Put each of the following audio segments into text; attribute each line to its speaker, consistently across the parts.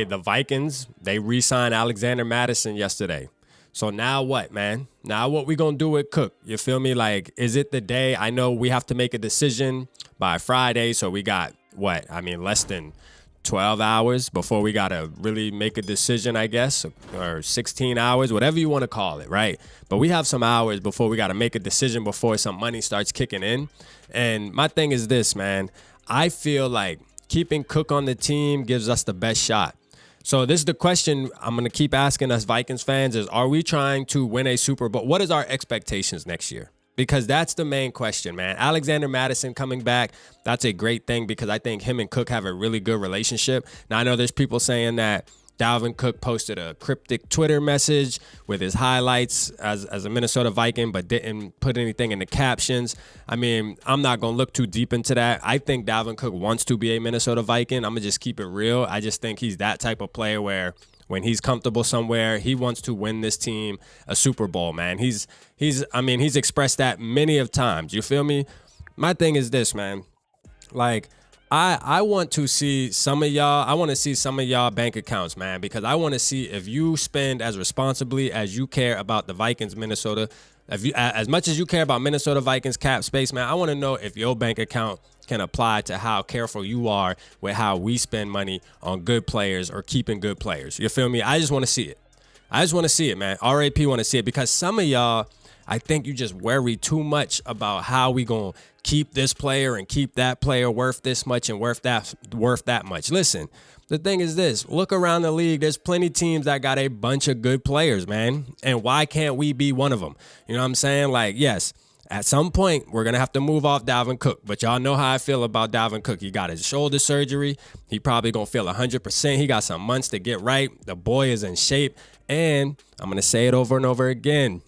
Speaker 1: hey, the Vikings, they re-signed Alexander Mattison yesterday. So now what, man? Now what we gonna do with Cook? You feel me? Like, is it the day? I know we have to make a decision by Friday, so we got what? I mean, less than 12 hours before we gotta really make a decision, I guess, or 16 hours, whatever you want to call it, right? But we have some hours before we gotta make a decision before some money starts kicking in. And my thing is this, man. I feel like keeping Cook on the team gives us the best shot. So this is the question I'm going to keep asking us Vikings fans is, are we trying to win a Super Bowl? What is our expectations next year? Because that's the main question, man. Alexander Mattison coming back, that's a great thing because I think him and Cook have a really good relationship. Now, I know there's people saying that Dalvin Cook posted a cryptic Twitter message with his highlights as a Minnesota Viking, but didn't put anything in the captions. I mean, I'm not going to look too deep into that. I think Dalvin Cook wants to be a Minnesota Viking. I'm going to just keep it real. I just think he's that type of player where when he's comfortable somewhere, he wants to win this team a Super Bowl, man. He's expressed that many of times. You feel me? My thing is this, man. Like, I want to see some of y'all. I want to see some of y'all bank accounts, man, because I want to see if you spend as responsibly as you care about the Vikings, Minnesota. If you, as much as you care about Minnesota Vikings cap space, man, I want to know if your bank account can apply to how careful you are with how we spend money on good players or keeping good players. You feel me? I just want to see it. I just want to see it, man. RAP want to see it because some of y'all, I think you just worry too much about how we gonna keep this player and keep that player worth this much and worth that much. Listen, the thing is this, look around the league. There's plenty of teams that got a bunch of good players, man. And why can't we be one of them? You know what I'm saying? Like, yes, at some point, we're going to have to move off Dalvin Cook. But y'all know how I feel about Dalvin Cook. He got his shoulder surgery. He probably going to feel 100%. He got some months to get right. The boy is in shape. And I'm going to say it over and over again.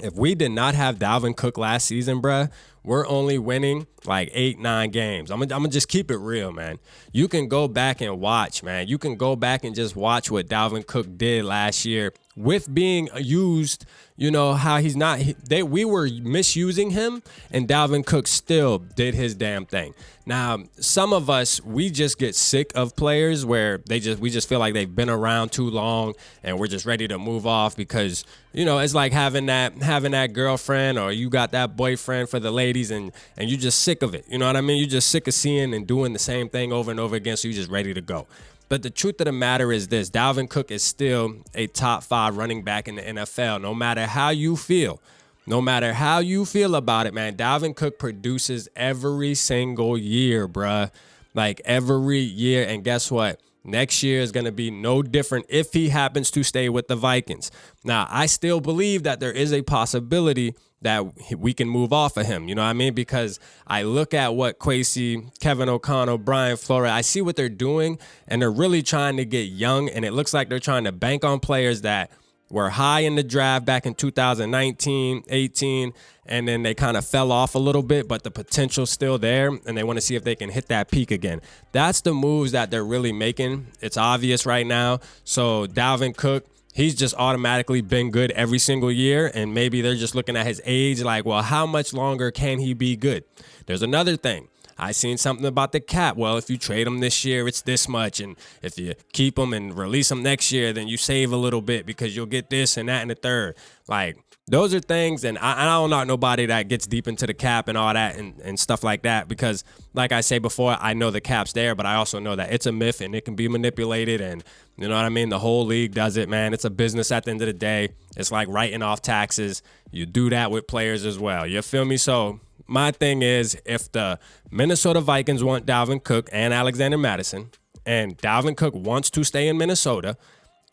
Speaker 1: If we did not have Dalvin Cook last season, bruh, we're only winning like 8-9 games. I'm gonna just keep it real, man. You can go back and watch, man. You can go back and just watch what Dalvin Cook did last year with being used. You know how he's not. We were misusing him, and Dalvin Cook still did his damn thing. Now, some of us, we just get sick of players where we just feel like they've been around too long, and we're just ready to move off because it's like having that girlfriend or you got that boyfriend for the ladies, and you just sick of it. You know what I mean? You're just sick of seeing and doing the same thing over and over again, so you're just ready to go. But the truth of the matter is this, Dalvin Cook is still a top 5 running back in the NFL, no matter how you feel. No matter how you feel about it, man, Dalvin Cook produces every single year, bruh. Like every year. And guess what? Next year is going to be no different if he happens to stay with the Vikings. Now, I still believe that there is a possibility that we can move off of him. You know what I mean? Because I look at what Kwesi, Kevin O'Connell, Brian Flores, I see what they're doing, and they're really trying to get young, and it looks like they're trying to bank on players that were high in the draft back in 2019, 18, and then they kind of fell off a little bit, but the potential's still there, and they want to see if they can hit that peak again. That's the moves that they're really making. It's obvious right now. So Dalvin Cook, he's just automatically been good every single year, and maybe they're just looking at his age like, well, how much longer can he be good? There's another thing. I seen something about the cap. Well, if you trade him this year, it's this much. And if you keep him and release him next year, then you save a little bit because you'll get this and that and the third. Like, those are things, and I don't know nobody that gets deep into the cap and all that and stuff like that because, like I say before, I know the cap's there, but I also know that it's a myth and it can be manipulated, and you know what I mean? The whole league does it, man. It's a business at the end of the day. It's like writing off taxes. You do that with players as well. You feel me? So my thing is, if the Minnesota Vikings want Dalvin Cook and Alexander Mattison, and Dalvin Cook wants to stay in Minnesota,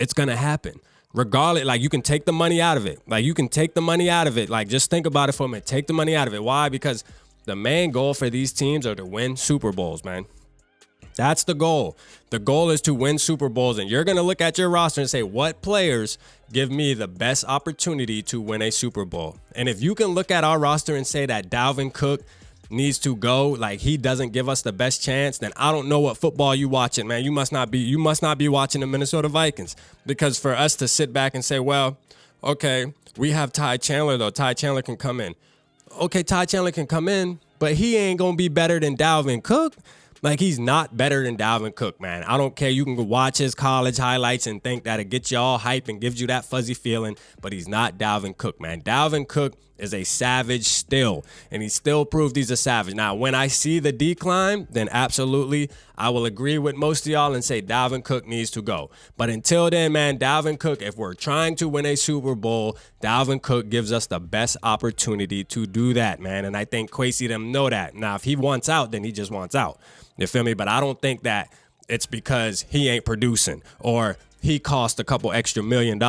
Speaker 1: it's going to happen. Regardless, like, you can take the money out of it. Like, you can take the money out of it. Like, just think about it for a minute. Take the money out of it. Why? Because the main goal for these teams are to win Super Bowls, man. That's the goal. The goal is to win Super Bowls, and you're going to look at your roster and say, what players give me the best opportunity to win a Super Bowl? And if you can look at our roster and say that Dalvin Cook needs to go, like he doesn't give us the best chance, then I don't know what football you watching, man. You must not be watching the Minnesota Vikings, because for us to sit back and say, well, okay, we have Ty Chandler though. Ty Chandler can come in. Okay, Ty Chandler can come in, but he ain't going to be better than Dalvin Cook. Like, he's not better than Dalvin Cook, man. I don't care. You can go watch his college highlights and think that it gets you all hype and gives you that fuzzy feeling, but he's not Dalvin Cook, man. Dalvin Cook is a savage still, and he still proved he's a savage. Now, when I see the decline, then absolutely, I will agree with most of y'all and say Dalvin Cook needs to go. But until then, man, Dalvin Cook, if we're trying to win a Super Bowl, Dalvin Cook gives us the best opportunity to do that, man. And I think Kwesi them know that. Now, if he wants out, then he just wants out. You feel me? But I don't think that it's because he ain't producing or he cost a couple extra $1 million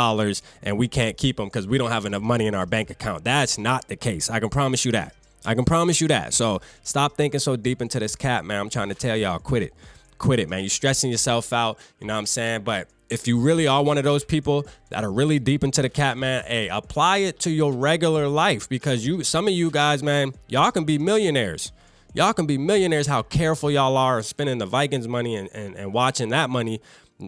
Speaker 1: and we can't keep him because we don't have enough money in our bank account. That's not the case. I can promise you that. I can promise you that. So stop thinking so deep into this cap, man. I'm trying to tell y'all, quit it. Quit it, man. You're stressing yourself out. You know what I'm saying? But if you really are one of those people that are really deep into the cap, man, hey, apply it to your regular life because some of you guys, man, y'all can be millionaires. Y'all can be millionaires how careful y'all are spending the Vikings money and watching that money.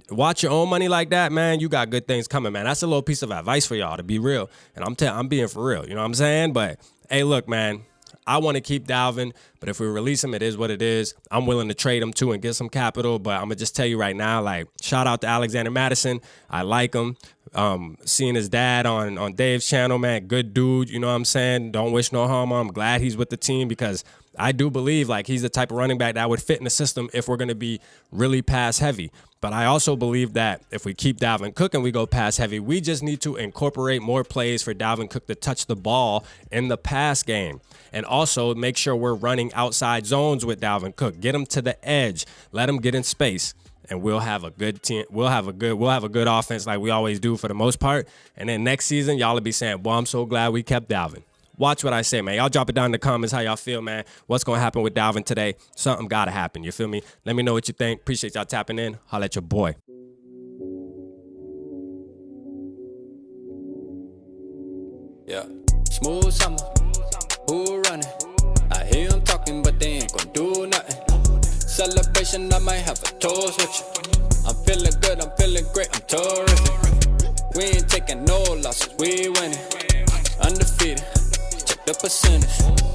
Speaker 1: Watch your own money like that, man. You got good things coming, man. That's a little piece of advice for y'all, to be real. And I'm being for real. You know what I'm saying? But, hey, look, man, I want to keep Dalvin, but if we release him, it is what it is. I'm willing to trade him, too, and get some capital. But I'm going to just tell you right now, like, shout out to Alexander Mattison. I like him. Seeing his dad on Dave's channel, man, good dude. You know what I'm saying? Don't wish no harm on him. I'm glad he's with the team because I do believe like he's the type of running back that would fit in the system if we're going to be really pass heavy. But I also believe that if we keep Dalvin Cook and we go pass heavy, we just need to incorporate more plays for Dalvin Cook to touch the ball in the pass game. And also make sure we're running outside zones with Dalvin Cook. Get him to the edge. Let him get in space. And we'll have a good team. We'll have a good offense like we always do for the most part. And then next season, y'all will be saying, boy, I'm so glad we kept Dalvin. Watch what I say, man. Y'all drop it down in the comments how y'all feel, man. What's going to happen with Dalvin today? Something got to happen. You feel me? Let me know what you think. Appreciate y'all tapping in. Holla at your boy.
Speaker 2: Yeah. Smooth summer. Who running? I hear them talking, but they ain't gonna do nothing. Celebration, I might have a toast with you. I'm feeling good, I'm feeling great, I'm terrific. We ain't taking no losses, we winning. Undefeated, check the percentage.